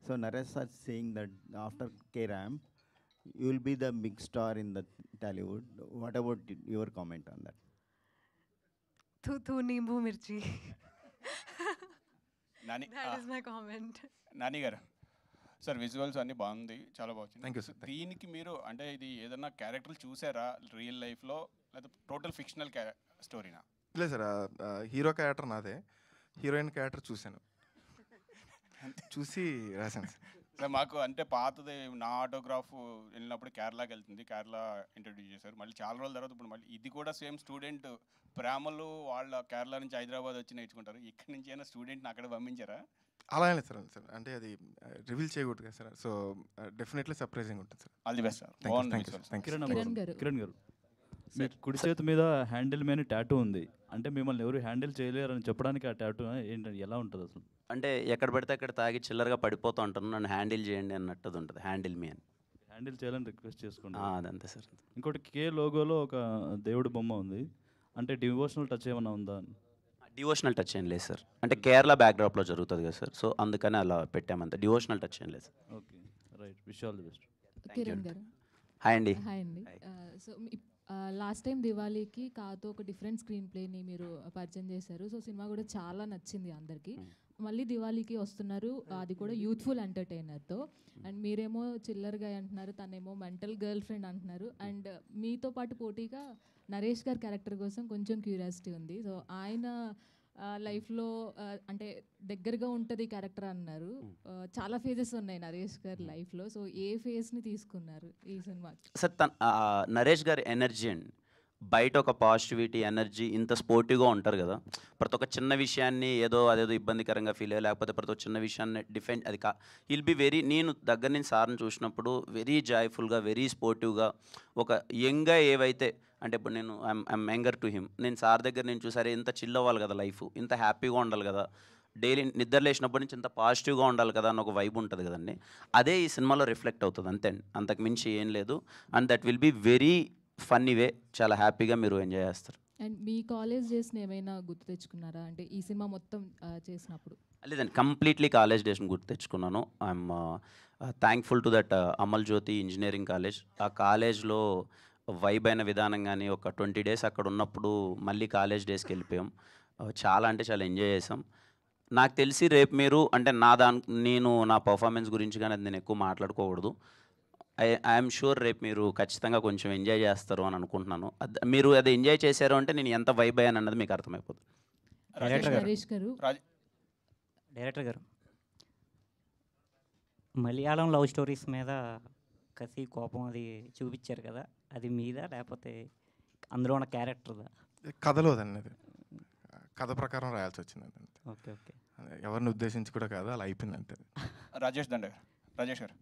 So Naresh sir saying that after K-Ramp, you will be the big star in the Tollywood. What about your comment on that? Tu nimbu mirchi. Nani, that is my comment. Nani garu. Sir visuals అన్నీ బాగుంది, చాలా బాగుంది. Thank you sir. దీనికి మీరు అంటే ఇది ఏదన్నా క్యారెక్టర్లు చూసారా రియల్ లైఫ్లో, లేదా టోటల్ ఫిక్షనల్ స్టోరీనా? లేదు సార్, హీరో క్యారెక్టర్ నాదే, హీరోయిన్ క్యారెక్టర్ చూశాను, చూసి రాశాను సార్. మాకు అంటే పాతది నా ఆటోగ్రాఫ్ వెళ్ళినప్పుడు కేరళకి వెళ్తుంది, కేరళ ఇంట్రడ్యూస్ చేశారు. మళ్ళీ చాలా రోజుల తర్వాత ఇప్పుడు మళ్ళీ ఇది కూడా సేమ్ స్టూడెంట్ ప్రేమలు వాళ్ళ కేరళ నుంచి హైదరాబాద్ వచ్చి నేర్చుకుంటారు. ఇక్కడి నుంచి అయినా స్టూడెంట్ని అక్కడ పంపించారా? అలా లేదు సార్. అంటే అది రివీల్ చేయకూడదు కదా సార్. సో డెఫినెట్లీ సర్ప్రైజింగ్ ఉంటుంది sir. All the best sir. Kiran గారు, మీ కుడి చేతి మీద హ్యాండిల్ మీద టాటూ ఉంది అంటే మిమ్మల్ని ఎవరు హ్యాండిల్ చేయలేరు అని చెప్పడానికి ఆ టాటూ ఏంటంటే ఎలా ఉంటుంది అసలు? అంటే ఎక్కడ పడితే అక్కడ తాగి చిల్లరగా పడిపోతూ ఉంటాను, నన్ను హ్యాండిల్ చేయండి అన్నట్టు ఉంటుంది. హ్యాండిల్ మీ అని హ్యాండిల్ చేయాలని రిక్వెస్ట్ చేసుకోండి. అదంతే సార్. ఇంకోటి కే లోగోలో ఒక దేవుడి బొమ్మ ఉంది, అంటే డివోషనల్ టచ్ ఏమైనా ఉందా? డివోషనల్ టచ్ ఏం లేదు సార్. అంటే కేరళ బ్యాక్డ్రాప్లో జరుగుతుంది కదా సార్, సో అందుకని అలా పెట్టామంత. డివోషనల్ టచ్ ఏం లేదు sir. Okay right, wish all the best. Kiran గారు హాయ్ అండి. హాయ్ అండి. సో లాస్ట్ టైం దివాళీకి కాతో ఒక డిఫరెంట్ స్క్రీన్ ప్లేని మీరు పరిచయం చేశారు. సో సినిమా కూడా చాలా నచ్చింది అందరికీ. మళ్ళీ దివాళీకి వస్తున్నారు, అది కూడా యూత్ఫుల్ ఎంటర్టైనర్తో. అండ్ మీరేమో చిల్లర్గా అంటున్నారు, తనేమో మెంటల్ గర్ల్ ఫ్రెండ్ అంటున్నారు. అండ్ మీతో పాటు పోటీగా నరేష్ గారి క్యారెక్టర్ కోసం కొంచెం క్యూరియాసిటీ ఉంది. సో ఆయన లైఫ్లో అంటే దగ్గరగా ఉంటుంది క్యారెక్టర్ అన్నారు. చాలా ఫేజెస్ ఉన్నాయి నరేష్ గారి లైఫ్లో. సో ఏ ఫేజ్ని తీసుకున్నారు ఈ సినిమాకి? సార్ నరేష్ గారి ఎనర్జీ అండి, బయట ఒక పాజిటివిటీ ఎనర్జీ, ఇంత స్పోర్టివ్గా ఉంటారు కదా. ప్రతి ఒక్క చిన్న విషయాన్ని ఏదో అదేదో ఇబ్బందికరంగా ఫీల్ అయ్యో, లేకపోతే ప్రతి ఒక్క చిన్న విషయాన్ని డిఫెండ్ అది విల్ బి వెరీ, నేను దగ్గర నుంచి సార్ని చూసినప్పుడు వెరీ జాయ్ఫుల్గా, వెరీ స్పోర్టివ్గా, ఒక యంగ్గా ఏవైతే అంటే ఇప్పుడు నేను ఐఎమ్ యంగర్ టు హిమ్, నేను సార్ దగ్గర నేను చూసారే ఇంత చిల్ అవ్వాలి కదా లైఫ్, ఇంత హ్యాపీగా ఉండాలి కదా, డైలీ నిద్ర లేచినప్పటి నుంచి ఇంత పాజిటివ్గా ఉండాలి కదా అని ఒక వైబ్ ఉంటుంది కదండి. అదే ఈ సినిమాలో రిఫ్లెక్ట్ అవుతుంది అంతే అండి, అంతకు మించి ఏం లేదు. And that will be very funny వే, చాలా హ్యాపీగా మీరు ఎంజాయ్ చేస్తారు. అండ్ మీ కాలేజ్ డేస్ని ఏమైనా గుర్తు తెచ్చుకున్నారా అంటే ఈ సినిమా మొత్తం చేసినప్పుడు? లేదండి, కంప్లీట్లీ కాలేజ్ డేస్ని గుర్తు తెచ్చుకున్నాను. I'm thankful to that Amal Jyothi engineering college. ఆ కాలేజ్లో వైబ్ అయిన విధానం కానీ, ఒక 20 days అక్కడ ఉన్నప్పుడు మళ్ళీ కాలేజ్ డేస్కి వెళ్ళిపోయాం. చాలా అంటే చాలా ఎంజాయ్ చేసాం. నాకు తెలిసి రేపు మీరు అంటే నేను నా పర్ఫార్మెన్స్ గురించి కానీ అది నేను ఎక్కువ మాట్లాడుకోకూడదు. ఐఎమ్ షూర్ రేపు మీరు ఖచ్చితంగా కొంచెం ఎంజాయ్ చేస్తారు అని అనుకుంటున్నాను. మీరు అది ఎంజాయ్ చేశారు అంటే నేను ఎంత వైబ్ అయ్యాను అన్నది మీకు అర్థమైపోతుంది. డైరెక్టర్ గారు, మలయాళం లవ్ స్టోరీస్ మీద కసి కోపం అది చూపించారు కదా, అది మీద లేకపోతే అందులో ఉన్న క్యారెక్టర్దా? కథలోదండి, అది కథ ప్రకారం రాయాల్సి వచ్చింది. ఓకే ఓకే, ఎవరిని ఉద్దేశించి కూడా కాదు, అలా అయిపోయింది అంతే. రాజేష్ గారు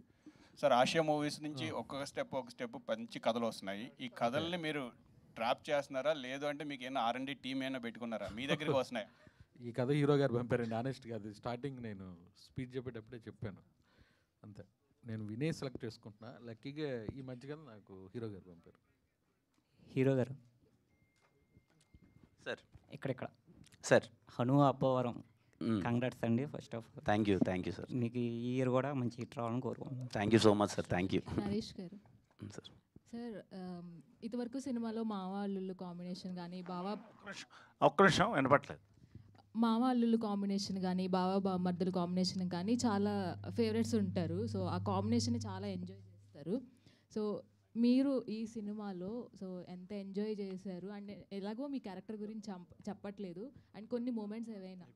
సార్, ఆసియా మూవీస్ నుంచి ఒక్కొక్క స్టెప్ మంచి కథలు వస్తున్నాయి. ఈ కథల్ని మీరు ట్రాప్ చేస్తున్నారా, లేదు అంటే మీకు ఏమైనా R&D టీమ్ ఏమైనా పెట్టుకున్నారా, మీ దగ్గరికి వస్తున్నాయి? ఈ కథ హీరో గారు పంపారండి. ఆనెస్ట్గా అది స్టార్టింగ్ నేను స్పీచ్ చెప్పేటప్పుడే చెప్పాను అంతే. నేను వినే సెలెక్ట్ చేసుకుంటున్నా. లక్కీగా ఈ మధ్య కదా నాకు హీరో గారు పంపారు. హీరో గారు సార్, ఇక్కడ సార్ హను అప్పవరం, కంగ్రాట్స్ అండి first of all. Thank you sir. మీకు ఈ ఇయర్ కూడా మంచి హిట్ రావాలని కోరుకుంటున్నాను. Thank you so much sir. Thank you. Naresh గారు సార్, ఇదివరకు సినిమాలో మావ అల్లుళ్ళు కాంబినేషన్ కానీ ఒక్క నిమిషం వినపట్లేదు. మావ అల్లుళ్ళు కాంబినేషన్ కానీ బామర్దుల కాంబినేషన్ కానీ చాలా ఫేవరెట్స్ ఉంటారు. సో ఆ కాంబినేషన్ని చాలా ఎంజాయ్ చేస్తారు. సో మీరు ఈ సినిమాలో సో ఎంత ఎంజాయ్ చేశారు అండ్ ఎలాగో మీ క్యారెక్టర్ గురించి చెప్పట్లేదు అండ్ కొన్ని మూమెంట్స్ ఏవైనా?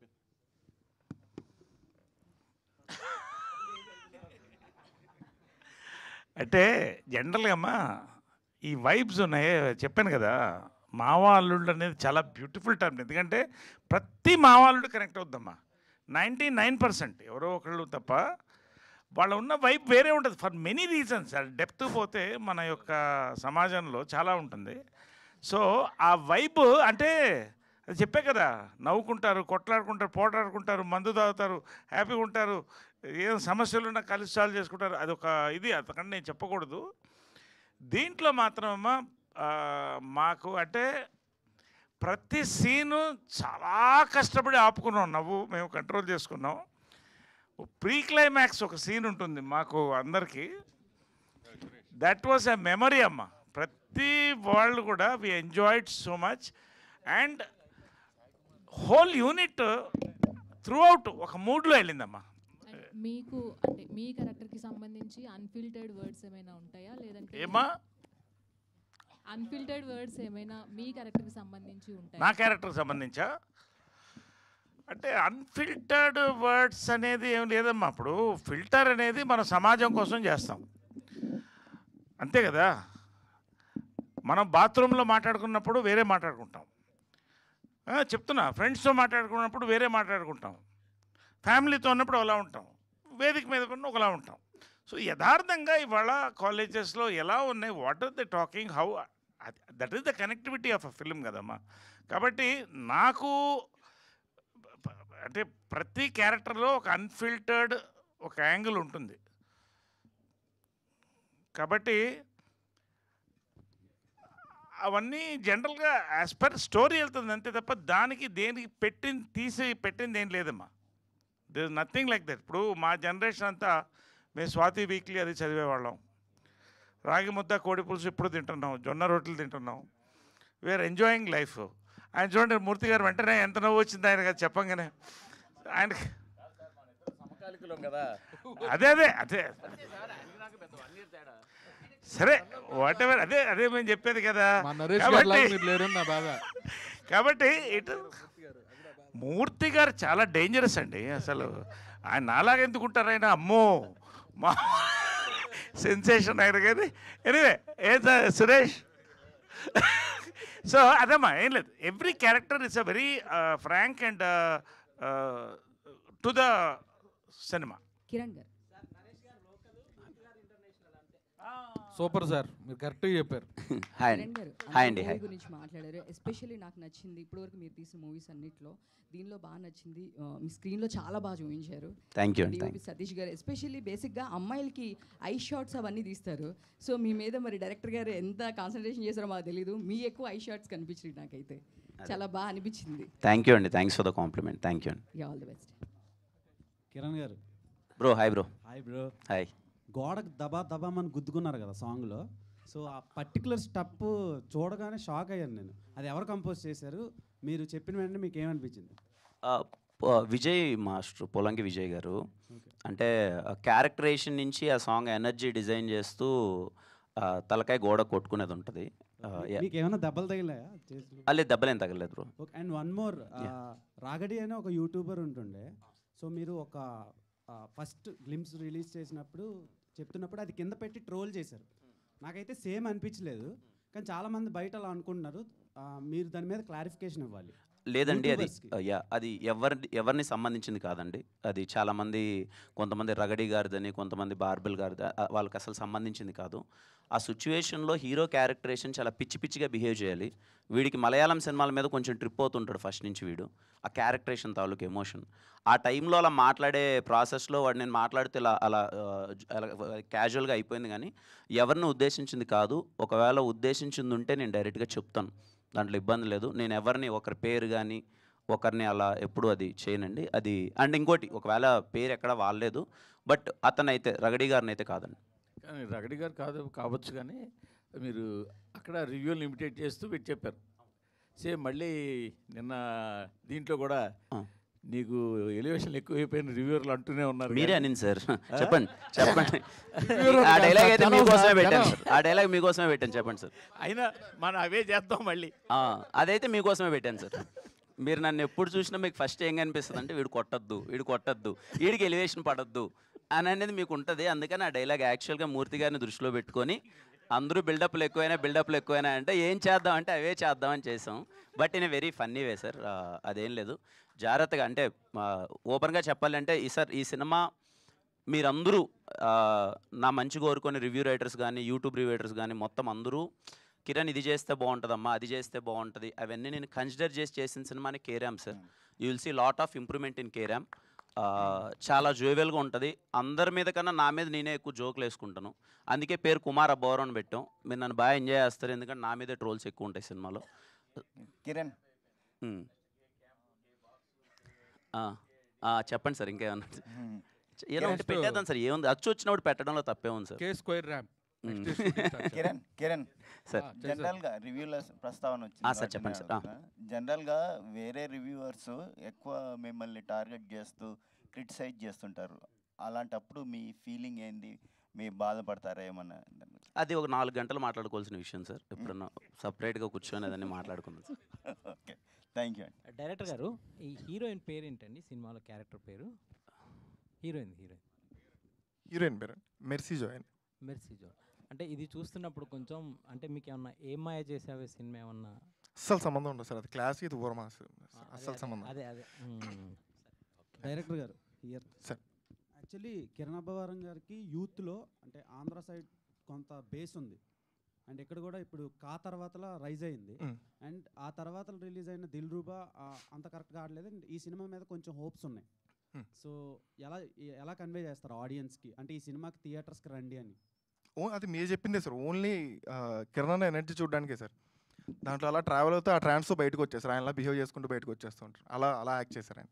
అంటే జనరల్గా అమ్మా ఈ వైబ్స్ ఉన్నాయి, చెప్పాను కదా, మావా అల్లుళ్ళు అనేది చాలా బ్యూటిఫుల్ టర్మ్. ఎందుకంటే ప్రతి మావా అల్లుడు కనెక్ట్ అవుద్దమ్మా. 99% ఎవరో ఒకళ్ళు తప్ప వాళ్ళ ఉన్న వైబ్ వేరే ఉంటుంది ఫర్ మెనీ రీజన్స్. డెప్త్ పోతే మన యొక్క సమాజంలో చాలా ఉంటుంది. సో ఆ వైబ్ అంటే అది చెప్పే కదా, నవ్వుకుంటారు, కొట్లాడుకుంటారు, పోట్లాడుకుంటారు, మందు తాగుతారు, హ్యాపీగా ఉంటారు, ఏం సమస్యలు ఉన్నా కలిసి సాల్వ్ చేసుకుంటారు. అదొక ఇది, అంతకంటే నేను చెప్పకూడదు. దీంట్లో మాత్రమమ్మా మాకు అంటే ప్రతి సీను చాలా కష్టపడి ఆపుకున్నాం, నవ్వు మేము కంట్రోల్ చేసుకున్నాం. ప్రీ క్లైమాక్స్ ఒక సీన్ ఉంటుంది మాకు అందరికీ, దట్ వాజ్ ఎ మెమరీ అమ్మ. ప్రతి వాళ్ళు కూడా we enjoyed so much and whole unit throughout ఒక మూడ్లో వెళ్ళిందమ్మా. మీకు అంటే మీ క్యారెక్టర్కి సంబంధించి అన్ఫిల్టర్డ్ వర్డ్స్ ఏమైనా ఉంటాయా, లేదంటే ఏమా అన్ఫిల్టర్డ్ వర్డ్స్ ఏమైనా మీ క్యారెక్టర్కి సంబంధించి ఉంటాయా? నా క్యారెక్టర్కి సంబంధించా అంటే అన్ఫిల్టర్డ్ వర్డ్స్ అనేది ఏం లేదమ్మా. ఇప్పుడు ఫిల్టర్ అనేది మన సమాజం కోసం చేస్తాం అంతే కదా. మనం బాత్రూంలో మాట్లాడుకున్నప్పుడు వేరే మాట్లాడుకుంటాం, చెప్తున్నా, ఫ్రెండ్స్తో మాట్లాడుకున్నప్పుడు వేరే మాట్లాడుకుంటాం, ఫ్యామిలీతో ఉన్నప్పుడు ఒకలా ఉంటాం, వేదిక మీద కూడా ఒకలా ఉంటాం. సో యథార్థంగా ఇవాళ కాలేజెస్లో ఎలా ఉన్నాయి, what are the talking, how, that is the connectivity of a film కదమ్మా. కాబట్టి నాకు అంటే ప్రతి క్యారెక్టర్లో ఒక అన్ఫిల్టర్డ్ ఒక యాంగిల్ ఉంటుంది. కాబట్టి అవన్నీ జనరల్గా యాజ్ పర్ స్టోరీ వెళ్తుంది అంతే తప్ప దానికి దేనికి పెట్టింది ఏం లేదమ్మా. There is nothing like that. ఇప్పుడు మా జనరేషన్ అంతా మేము స్వాతి వీక్లీ అది చదివేవాళ్ళం, రాగి ముద్ద కోడి పులుసు ఇప్పుడు తింటున్నాం, జొన్న రొట్టెలు తింటున్నాం. We are enjoying life. ఆయన చూడండి మూర్తి గారు వెంటనే ఎంత నవ్వు వచ్చింది ఆయన కదా చెప్పంగానే. ఆయన అదే అదే అదే సరే వాట్ ఎవర్, అదే అదే మేము చెప్పేది కదా. కాబట్టి ఇటు మూర్తి గారు చాలా డేంజరస్ అండి. అసలు ఆయన నాలాగా ఎందుకుంటారు ఆయన, అమ్మో మా సెన్సేషన్ ఆయన కానీ. ఎనీవే ఏం సురేష్ సో అదమ్మా ఏం లేదు. Every character is a very frank and to the cinema. Kiran garu super sir, మీరు కరెక్ట్గా చెప్పారు. కిరణ్ గారు హాయ్ అండి. మూవీ గురించి మాట్లాడారు. ఎస్పెషల్లీ నాకు నచ్చింది ఇప్పటివరకు మీరు తీసిన మూవీస్ అన్నిట్లో దీనిలో బాగా నచ్చింది మీ స్క్రీన్లో చాలా బాగా చూపించారు. థ్యాంక్ యూ డిఓపి సతీష్ గారు ఎస్పెషల్లీ బేసిక్గా అమ్మాయిలకి ఐ షాట్స్ అవన్నీ తీస్తారు. సో మీ మీద మరి డైరెక్టర్ గారు ఎంత కాన్సన్ట్రేషన్ చేశారో మాకు తెలీదు, మీ ఎక్కువ ఐ షాట్స్ కనిపించింది నాకైతే, చాలా బాగా అనిపించింది. థ్యాంక్ యూ అండి, thanks for the compliment. Thank you అండి. All the best. Kiran garu bro hi bro. Hi bro. Hi. గోడకు దబామని గుద్దుకున్నారు కదా సాంగ్లో, సో ఆ పర్టికులర్ స్టెప్ చూడగానే షాక్ అయ్యాను నేను. అది ఎవరు కంపోజ్ చేశారు, మీరు చెప్పిన వెంటనే మీకు ఏమనిపించింది? విజయ్ మాస్టర్, పొలంకి విజయ్ గారు. అంటే క్యారెక్టరేషన్ నుంచి ఆ సాంగ్ ఎనర్జీ డిజైన్ చేస్తూ తలకాయ గోడ కొట్టుకునేది ఉంటుంది. మీకు ఏమైనా దెబ్బలు తగిలాయా? లేదు దెబ్బలేం తగలేదు బ్రో. అండ్ వన్ మోర్, రాగడి అనే ఒక యూట్యూబర్ ఉంటుండే, సో మీరు ఒక ఫస్ట్ గ్లిమ్స్ రిలీజ్ చేసినప్పుడు చెప్తున్నప్పుడు అది కింద పెట్టి ట్రోల్ చేశారు. నాకైతే సేమ్ అనిపించలేదు, కానీ చాలామంది బయట అలా అనుకుంటున్నారు. మీరు దాని మీద క్లారిఫికేషన్ ఇవ్వాలి. లేదండి, అది ఎవరిని సంబంధించింది కాదండి. అది చాలామంది, కొంతమంది రగడి గారిదని, కొంతమంది బార్బెల్ గారిది, వాళ్ళకి అసలు సంబంధించింది కాదు. ఆ సిచ్యువేషన్లో హీరో క్యారెక్టరేషన్ చాలా పిచ్చి పిచ్చిగా బిహేవ్ చేయాలి. వీడికి మలయాళం సినిమాల మీద కొంచెం ట్రిప్ అవుతుంటాడు ఫస్ట్ నుంచి వీడు, ఆ క్యారెక్టరేషన్ తాలూకు ఎమోషన్. ఆ టైంలో అలా మాట్లాడే ప్రాసెస్లో వాడు నేను మాట్లాడితే ఇలా అలా క్యాజువల్గా అయిపోయింది, కానీ ఎవరిని ఉద్దేశించింది కాదు. ఒకవేళ ఉద్దేశించింది ఉంటే నేను డైరెక్ట్గా చెప్తాను, దాంట్లో ఇబ్బంది లేదు. నేను ఎవరిని ఒకరి పేరు కానీ ఒకరిని అలా ఎప్పుడు అది చేయనండి. అది అండ్ ఇంకోటి, ఒకవేళ పేరు ఎక్కడ వాడలేదు, బట్ అతనైతే రగడి గారిని అయితే కాదండి. కానీ రగడి గారు కావచ్చు, కానీ మీరు అక్కడ రివ్యూలు ఇమిటేట్ చేస్తూ పెట్టి చెప్పారు. సేమ్ మళ్ళీ నిన్న దీంట్లో కూడా నీకు ఎలివేషన్ ఎక్కువైపోయిన రివ్యూర్లు అంటూనే ఉన్నారు. మీరే అనింది సార్, చెప్పండి చెప్పండి. ఆ డైలాగ్ అయితే మీకోసమే పెట్టాను సార్, ఆ డైలాగ్ మీకోసమే పెట్టాను, చెప్పండి సార్. అయినా మనం అవే చేస్తాం మళ్ళీ. అదైతే మీకోసమే పెట్టాను సార్. మీరు నన్ను ఎప్పుడు చూసినా మీకు ఫస్ట్ ఏం కనిపిస్తుంది అంటే వీడు కొట్టద్దు, వీడికి ఎలివేషన్ పడద్దు అని అనేది మీకు ఉంటుంది. అందుకని ఆ డైలాగ్ యాక్చువల్గా మూర్తి గారిని దృష్టిలో పెట్టుకొని అందరూ బిల్డప్లు ఎక్కువైనా అంటే ఏం చేద్దాం అంటే అవే చేద్దామని చేసాం. But in very funny way sir, అదేం లేదు. జాగ్రత్తగా అంటే ఓపెన్గా చెప్పాలంటే ఈ సినిమా మీరందరూ నా మంచి కోరుకొని రివ్యూ రైటర్స్ కానీ యూట్యూబ్ రివ్యూ రైటర్స్ కానీ మొత్తం అందరూ కిరణ్ ఇది చేస్తే బాగుంటుందమ్మా, అది చేస్తే బాగుంటుంది, అవన్నీ నేను కన్సిడర్ చేసిన సినిమాని కేరామ్ sir. You will see lot of improvement in కేరామ్. చాలా జోవెల్గా ఉంటుంది. అందరి మీద కన్నా నా మీద నేనే ఎక్కువ జోకులు వేసుకుంటాను. అందుకే పేరు కుమార్ అబ్బోరం అని పెట్టాం. మీరు నన్ను బాగా ఎంజాయ్ చేస్తారు, ఎందుకంటే నా మీదే ట్రోల్స్ ఎక్కువ ఉంటాయి సినిమాలో. కిరణ్ చెప్పండి సార్, ఇంకేమన్నా ఏదో ఒకటి పెట్టేద్దాం సార్. ఏముంది, అచ్చు వచ్చినప్పుడు పెట్టడంలో తప్పే ఉంది సార్. కిరణ్ సార్, జనరల్గా రివ్యూల ప్రస్తావన వచ్చింది సార్, చెప్పండి సార్. జనరల్గా వేరే రివ్యూవర్స్ ఎక్కువ మిమ్మల్ని టార్గెట్ చేస్తూ క్రిటిసైజ్ చేస్తుంటారు. అలాంటప్పుడు మీ ఫీలింగ్ ఏంది, మీ బాధపడతారా ఏమన్నా? అది ఒక 4 గంటలు మాట్లాడుకోవాల్సిన విషయం సార్. ఎప్పుడన్నా సపరేట్గా కూర్చొని అదన్నీ మాట్లాడుకుందాం సార్. ఓకే, థ్యాంక్ యూ అండి. డైరెక్టర్ గారు, ఈ హీరోయిన్ పేరు ఏంటండి సినిమాలో, క్యారెక్టర్ పేరు? హీరోయిన్ పేరు మెర్సీ జోయ్. అంటే ఇది చూస్తున్నప్పుడు కొంచెం అంటే మీకు ఏమన్నా ఏం మాయ చేసావే సినిమా ఏమన్నా? అస్సలు సంబంధం ఉండదు సార్, అది క్లాస్ ఇది ఊరమాస్, అస్సలు సంబంధం. అదే డైరెక్టర్ గారు సార్, యాక్చువల్లీ కిరణ్ అబ్బవరం గారికి యూత్లో అంటే ఆంధ్ర సైడ్ కొంత బేస్ ఉంది. అండ్ ఇక్కడ కూడా ఇప్పుడు కా తర్వాతలా రైజ్ అయింది. అండ్ ఆ తర్వాత రిలీజ్ అయిన దిల్ రూబా అంత కరెక్ట్గా ఆడలేదు. అండ్ ఈ సినిమా మీద కొంచెం హోప్స్ ఉన్నాయి. సో ఎలా కన్వే చేస్తారు ఆడియన్స్కి, అంటే ఈ సినిమాకి థియేటర్స్కి రండి అని? అది మీరు చెప్పిందే సార్, ఓన్లీ కిరణ్ ఎనర్జీ చూడడానికే సార్. దాంట్లో అలా ట్రావెల్ అవుతూ ఆ ట్రాన్స్తో బయటకు వచ్చేసారు, ఆయన అలా బిహేవ్ చేసుకుంటూ బయటకు వచ్చేస్తూ ఉంటారు, అలా యాక్ట్ చేశారు ఆయన.